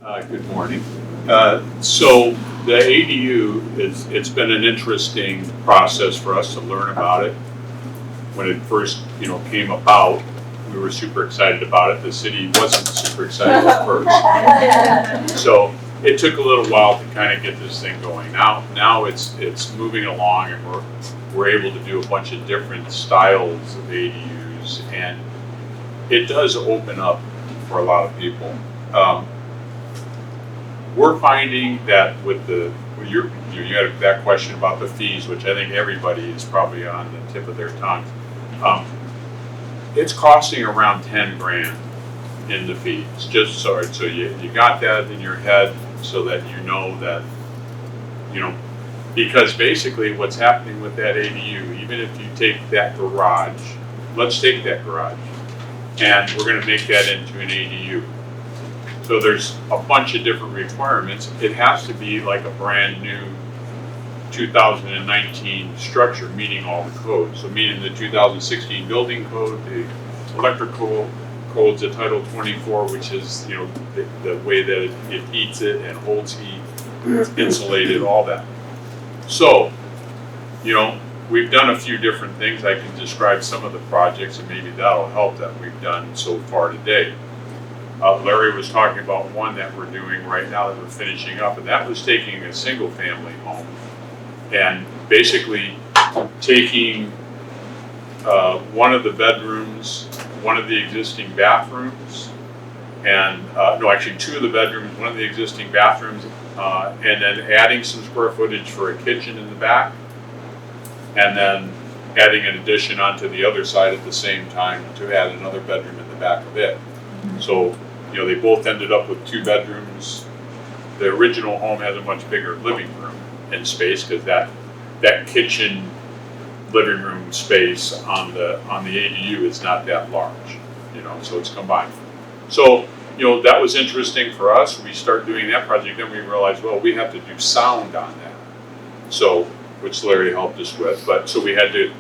Good morning. So the ADU it's been an interesting process for us to learn about it. When it first, came about, we were super excited about it. The city wasn't super excited at first. So it took a little while to kind of get this thing going. Now it's moving along, and we're able to do a bunch of different styles of ADUs, and it does open up for a lot of people. We're finding that with you had that question about the fees, which I think everybody is probably on the tip of their tongue. It's costing around 10 grand in the fees. Just so you got that in your head, so that you know that, because basically what's happening with that ADU, even if you take that garage, let's take that garage, and we're going to make that into an ADU. So there's a bunch of different requirements. It has to be like a brand new 2019 structure, meeting all the codes. So meaning the 2016 building code, the electrical codes, the Title 24, which is the way that it heats it and holds heat, insulated, all that. So we've done a few different things. I can describe some of the projects, and maybe that'll help, that we've done so far today. Larry was talking about one that we're doing right now that we're finishing up, and that was taking a single family home and basically taking one of the bedrooms, one of the existing bathrooms, and actually two of the bedrooms, one of the existing bathrooms, and then adding some square footage for a kitchen in the back, and then adding an addition onto the other side at the same time to add another bedroom in the back of it. So, they both ended up with 2 bedrooms. The original home has a much bigger living room and space, because that kitchen living room space on the ADU is not that large, so it's combined. So, that was interesting for us. We start doing that project, then we realized, well, we have to do sound on that. So, which Larry helped us with, so we had to,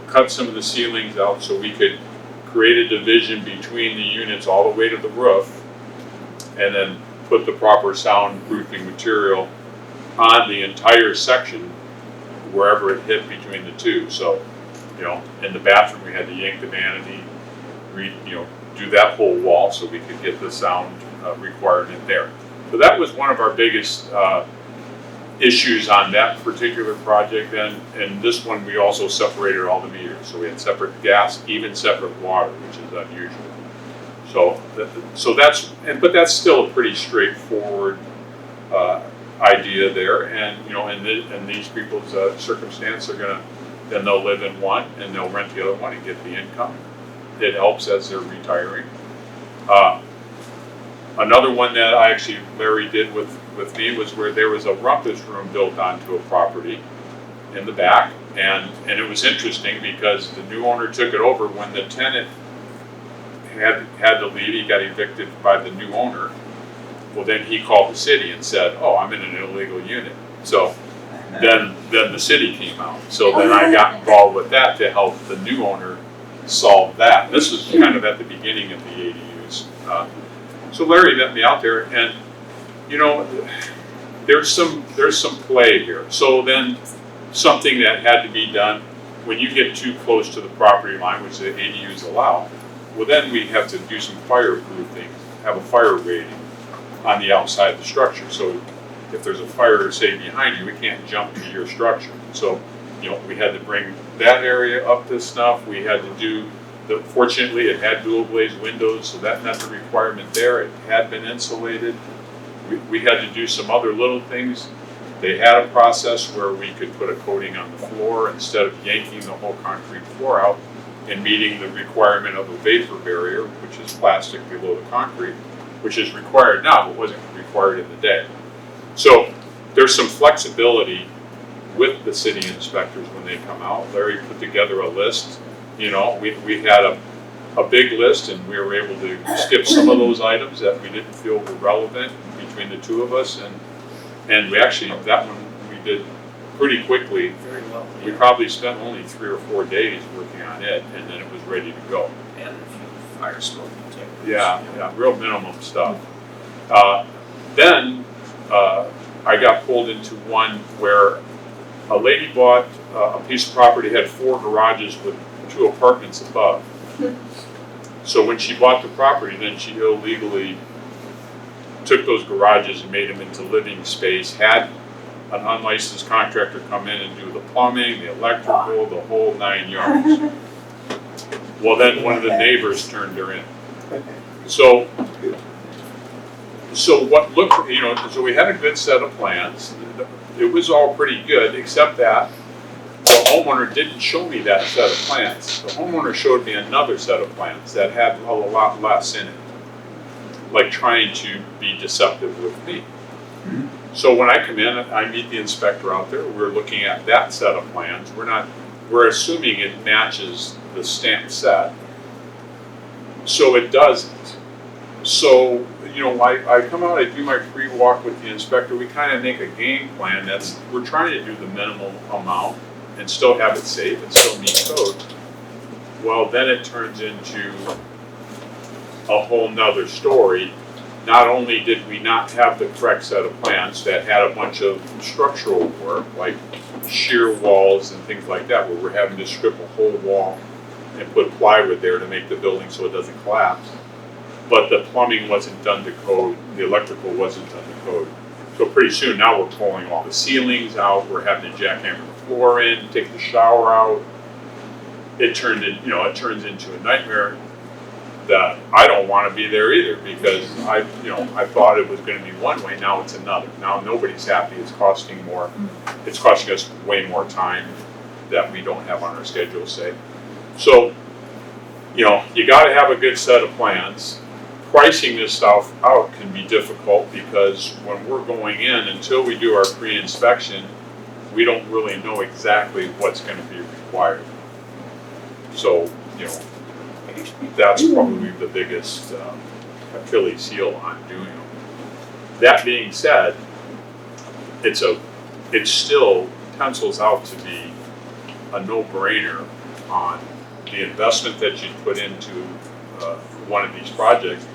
cut some of the ceilings out so we could create a division between the units all the way to the roof, and then put the proper soundproofing material on the entire section wherever it hit between the two. So, in the bathroom we had to yank the vanity, do that whole wall so we could get the sound requirement there. So that was one of our biggest issues on that particular project. And this one we also separated all the meters, so we had separate gas, even separate water, which is unusual. But that's still a pretty straightforward idea there. And in these people's circumstance, they'll live in one and they'll rent the other one and get the income. It helps as they're retiring. Another one that Larry did with me was where there was a rumpus room built onto a property in the back, and it was interesting because the new owner took it over when the tenant had to leave. He got evicted by the new owner. Well, then he called the city and said, "Oh, I'm in an illegal unit." So then the city came out. So then I got involved with that to help the new owner solve that. This was kind of at the beginning of the ADUs. So Larry met me out there, and there's some play here. So then something that had to be done when you get too close to the property line, which the ADUs allow, well, then we have to do some fireproofing, have a fire rating on the outside of the structure. So if there's a fire, say, behind you, we can't jump to your structure. So, we had to bring that area up to snuff. We had to do fortunately it had dual glazed windows, so that met the requirement there. It had been insulated. We had to do some other little things. They had a process where we could put a coating on the floor instead of yanking the whole concrete floor out, and meeting the requirement of a vapor barrier, which is plastic below the concrete, which is required now, but wasn't required in the day. So there's some flexibility with the city inspectors when they come out. Larry put together a list. We had a big list, and we were able to skip some of those items that we didn't feel were relevant between the two of us, and we actually, that one we did pretty quickly. Very well. We probably spent only 3 or 4 days working on it, and then it was ready to go. And a few fire smoke detectors. Yeah, real minimum stuff. I got pulled into one where a lady bought a piece of property, had 4 garages with 2 apartments above. So when she bought the property, then she illegally took those garages and made them into living space, had an unlicensed contractor come in and do the plumbing, the electrical, the whole 9 yards. Well, then one of the neighbors turned her in. So what looked, so we had a good set of plans. It was all pretty good, except that the homeowner didn't show me that set of plans. The homeowner showed me another set of plans that had a lot less in it, like trying to be deceptive with me. So when I come in, I meet the inspector out there. We're looking at that set of plans. We're assuming it matches the stamp set. So it doesn't. So, I come out, I do my pre-walk with the inspector. We kind of make a game plan. We're trying to do the minimal amount and still have it safe and still meet code. Well, then it turns into a whole nother story. Not only did we not have the correct set of plans that had a bunch of structural work, like shear walls and things like that, where we're having to strip a whole wall and put plywood there to make the building so it doesn't collapse. But the plumbing wasn't done to code, the electrical wasn't done to code. So pretty soon now we're pulling all the ceilings out, we're having to jackhammer the floor in, take the shower out. It turns into a nightmare that I don't want to be there either, because I thought it was going to be one way, now it's another. Now nobody's happy, it's costing more. It's costing us way more time that we don't have on our schedule, say. So, you got to have a good set of plans. Pricing this stuff out can be difficult because when we're going in, until we do our pre-inspection, we don't really know exactly what's going to be required. So, that's probably the biggest Achilles heel on doing them. That being said, it still pencils out to be a no-brainer on the investment that you put into one of these projects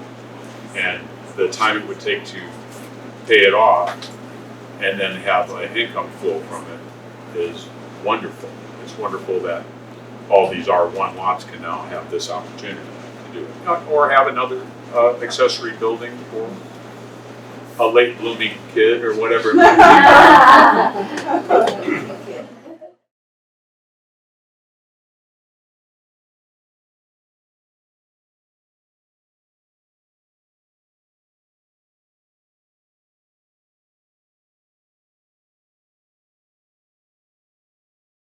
and the time it would take to pay it off and then have an income flow from it is wonderful. It's wonderful that all these R1 lots can now have this opportunity to do it. Or have another accessory building for a late blooming kid or whatever it might be.